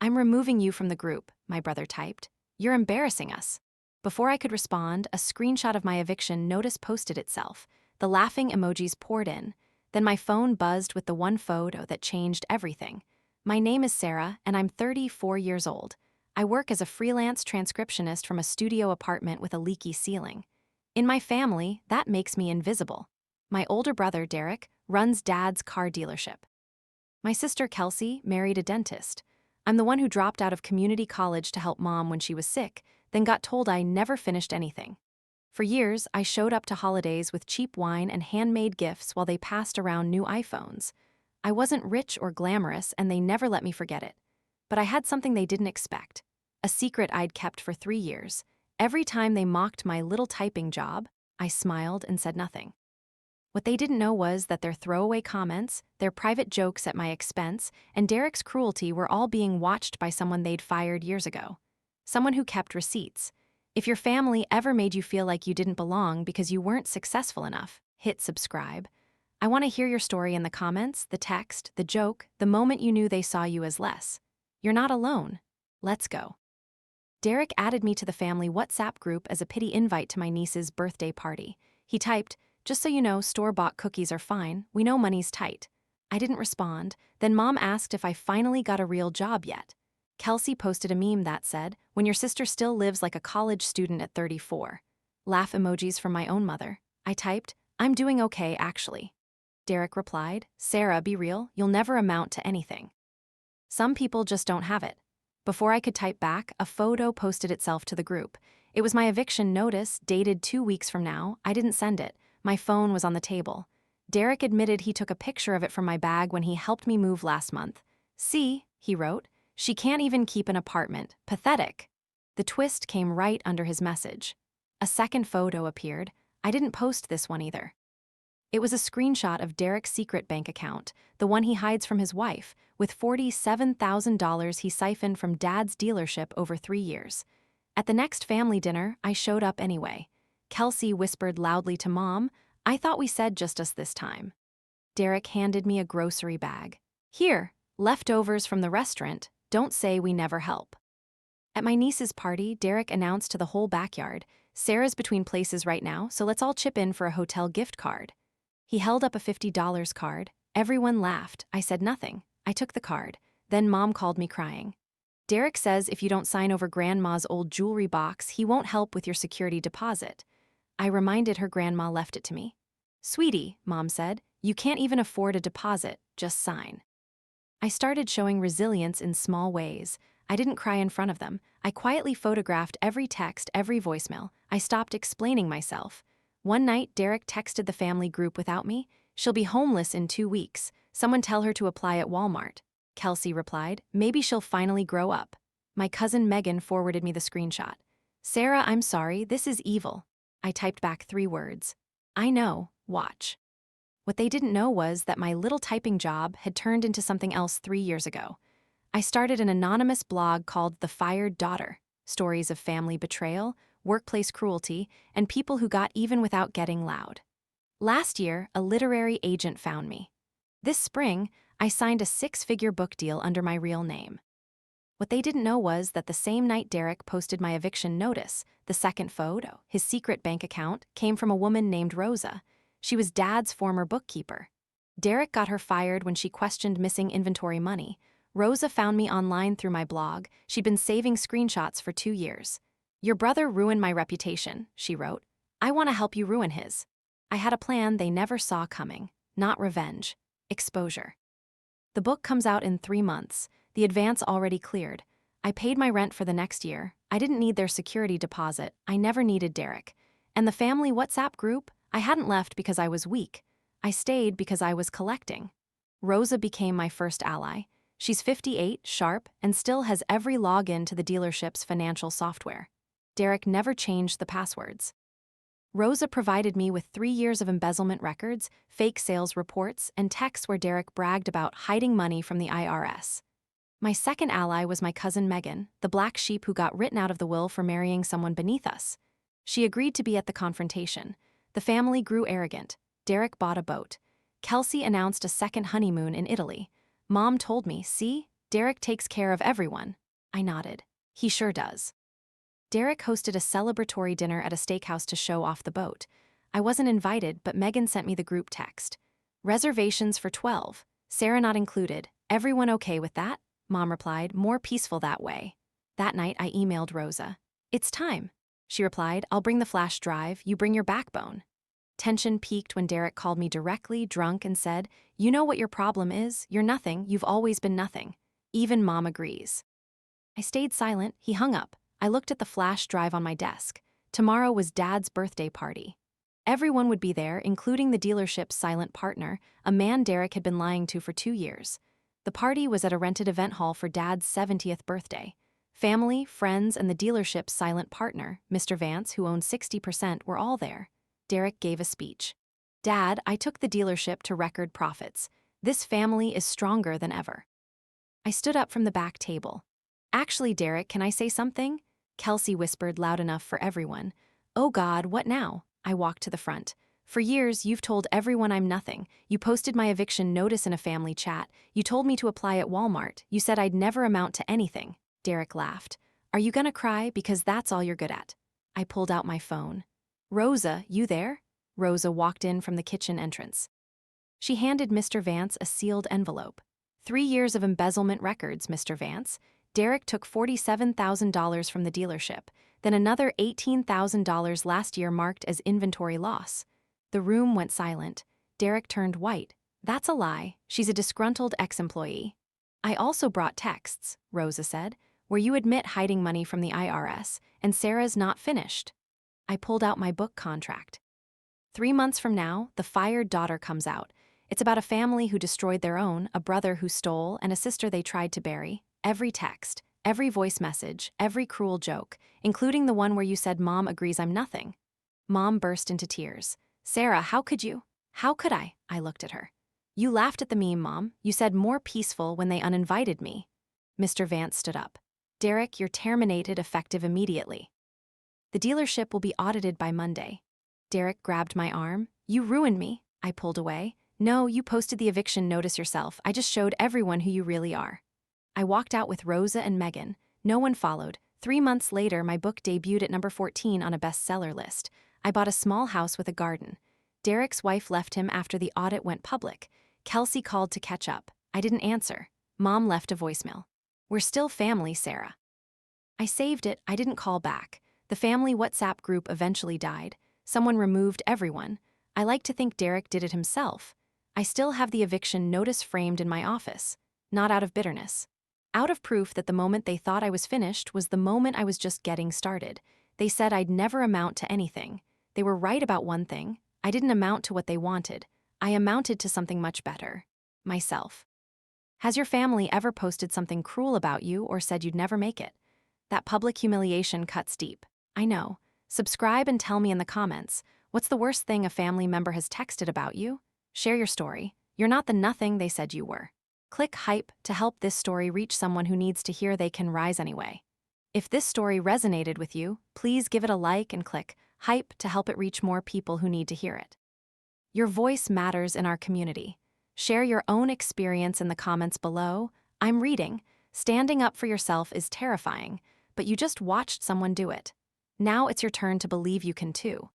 "I'm removing you from the group," my brother typed. "You're embarrassing us." Before I could respond, a screenshot of my eviction notice posted itself. The laughing emojis poured in. Then my phone buzzed with the one photo that changed everything. My name is Sarah, and I'm 34 years old. I work as a freelance transcriptionist from a studio apartment with a leaky ceiling. In my family, that makes me invisible. My older brother, Derek, runs Dad's car dealership. My sister, Kelsey, married a dentist. I'm the one who dropped out of community college to help Mom when she was sick, then got told I never finished anything. For years, I showed up to holidays with cheap wine and handmade gifts while they passed around new iPhones. I wasn't rich or glamorous, and they never let me forget it. But I had something they didn't expect. A secret I'd kept for 3 years. Every time they mocked my little typing job, I smiled and said nothing. What they didn't know was that their throwaway comments, their private jokes at my expense, and Derek's cruelty were all being watched by someone they'd fired years ago. Someone who kept receipts. If your family ever made you feel like you didn't belong because you weren't successful enough, hit subscribe. I want to hear your story in the comments, the text, the joke, the moment you knew they saw you as less. You're not alone. Let's go. Derek added me to the family WhatsApp group as a pity invite to my niece's birthday party. He typed, "Just so you know, store-bought cookies are fine. We know money's tight." I didn't respond. Then Mom asked if I finally got a real job yet. Kelsey posted a meme that said, "When your sister still lives like a college student at 34. Laugh emojis from my own mother. I typed, "I'm doing okay, actually." Derek replied, "Sarah, be real, you'll never amount to anything." Some people just don't have it. Before I could type back, a photo posted itself to the group. It was my eviction notice, dated 2 weeks from now. I didn't send it. My phone was on the table. Derek admitted he took a picture of it from my bag when he helped me move last month. "See," he wrote, "she can't even keep an apartment. Pathetic." The twist came right under his message. A second photo appeared. I didn't post this one either. It was a screenshot of Derek's secret bank account, the one he hides from his wife, with $47,000 he siphoned from Dad's dealership over 3 years. At the next family dinner, I showed up anyway. Kelsey whispered loudly to Mom, "I thought we said just us this time." Derek handed me a grocery bag. "Here, leftovers from the restaurant. Don't say we never help." At my niece's party, Derek announced to the whole backyard, "Sarah's between places right now, so let's all chip in for a hotel gift card." He held up a $50 card. Everyone laughed. I said nothing. I took the card. Then Mom called me crying. "Derek says if you don't sign over Grandma's old jewelry box, he won't help with your security deposit." I reminded her Grandma left it to me. "Sweetie," Mom said, "you can't even afford a deposit. Just sign." I started showing resilience in small ways. I didn't cry in front of them. I quietly photographed every text, every voicemail. I stopped explaining myself. One night, Derek texted the family group without me. "She'll be homeless in 2 weeks. Someone tell her to apply at Walmart." Kelsey replied, "Maybe she'll finally grow up." My cousin Megan forwarded me the screenshot. "Sarah, I'm sorry, this is evil." I typed back 3 words. "I know, watch." What they didn't know was that my little typing job had turned into something else 3 years ago. I started an anonymous blog called The Fired Daughter, stories of family betrayal, workplace cruelty, and people who got even without getting loud. Last year, a literary agent found me. This spring, I signed a 6-figure book deal under my real name. What they didn't know was that the same night Derek posted my eviction notice, the second photo, his secret bank account, came from a woman named Rosa. She was Dad's former bookkeeper. Derek got her fired when she questioned missing inventory money. Rosa found me online through my blog. She'd been saving screenshots for 2 years. "Your brother ruined my reputation," she wrote. "I want to help you ruin his." I had a plan they never saw coming. Not revenge. Exposure. The book comes out in 3 months. The advance already cleared. I paid my rent for the next year. I didn't need their security deposit. I never needed Derek. And the family WhatsApp group? I hadn't left because I was weak. I stayed because I was collecting. Rosa became my first ally. She's 58, sharp, and still has every login to the dealership's financial software. Derek never changed the passwords. Rosa provided me with 3 years of embezzlement records, fake sales reports, and texts where Derek bragged about hiding money from the IRS. My second ally was my cousin Megan, the black sheep who got written out of the will for marrying someone beneath us. She agreed to be at the confrontation. The family grew arrogant. Derek bought a boat. Kelsey announced a second honeymoon in Italy. Mom told me, "See, Derek takes care of everyone. I nodded. He sure does. Derek hosted a celebratory dinner at a steakhouse to show off the boat. I wasn't invited, but Megan sent me the group text. Reservations for 12. Sarah not included. Everyone okay with that? Mom replied, more peaceful that way. That night, I emailed Rosa. It's time. She replied, I'll bring the flash drive, you bring your backbone. Tension peaked when Derek called me directly, drunk, and said, you know what your problem is? You're nothing, you've always been nothing. Even Mom agrees. I stayed silent, he hung up. I looked at the flash drive on my desk. Tomorrow was Dad's birthday party. Everyone would be there, including the dealership's silent partner, a man Derek had been lying to for 2 years. The party was at a rented event hall for Dad's 70th birthday. Family, friends, and the dealership's silent partner, Mr. Vance, who owned 60%, were all there. Derek gave a speech. Dad, I took the dealership to record profits. This family is stronger than ever. I stood up from the back table. Actually, Derek, can I say something? Kelsey whispered loud enough for everyone. Oh God, what now? I walked to the front. For years, you've told everyone I'm nothing. You posted my eviction notice in a family chat. You told me to apply at Walmart. You said I'd never amount to anything. Derek laughed. Are you gonna cry? Because that's all you're good at. I pulled out my phone. Rosa, you there? Rosa walked in from the kitchen entrance. She handed Mr. Vance a sealed envelope. 3 years of embezzlement records, Mr. Vance. Derek took $47,000 from the dealership, then another $18,000 last year marked as inventory loss. The room went silent. Derek turned white. That's a lie. She's a disgruntled ex-employee. I also brought texts, Rosa said, where you admit hiding money from the IRS, and Sarah's not finished. I pulled out my book contract. 3 months from now, The Fired Daughter comes out. It's about a family who destroyed their own, a brother who stole, and a sister they tried to bury. Every text, every voice message, every cruel joke, including the one where you said Mom agrees I'm nothing. Mom burst into tears. Sarah, how could you? How could I? I looked at her. You laughed at the meme, Mom. You said more peaceful when they uninvited me. Mr. Vance stood up. Derek, you're terminated effective immediately. The dealership will be audited by Monday. Derek grabbed my arm. You ruined me. I pulled away. No, you posted the eviction notice yourself. I just showed everyone who you really are. I walked out with Rosa and Megan. No one followed. 3 months later, my book debuted at number 14 on a bestseller list. I bought a small house with a garden. Derek's wife left him after the audit went public. Kelsey called to catch up. I didn't answer. Mom left a voicemail. We're still family, Sarah. I saved it. I didn't call back. The family WhatsApp group eventually died. Someone removed everyone. I like to think Derek did it himself. I still have the eviction notice framed in my office. Not out of bitterness. Out of proof that the moment they thought I was finished was the moment I was just getting started. They said I'd never amount to anything. They were right about one thing. I didn't amount to what they wanted. I amounted to something much better. Myself. Has your family ever posted something cruel about you or said you'd never make it? That public humiliation cuts deep. I know. Subscribe and tell me in the comments. What's the worst thing a family member has texted about you? Share your story. You're not the nothing they said you were. Click hype to help this story reach someone who needs to hear they can rise anyway. If this story resonated with you, please give it a like and click hype to help it reach more people who need to hear it. Your voice matters in our community. Share your own experience in the comments below. I'm reading. Standing up for yourself is terrifying, but you just watched someone do it. Now it's your turn to believe you can too.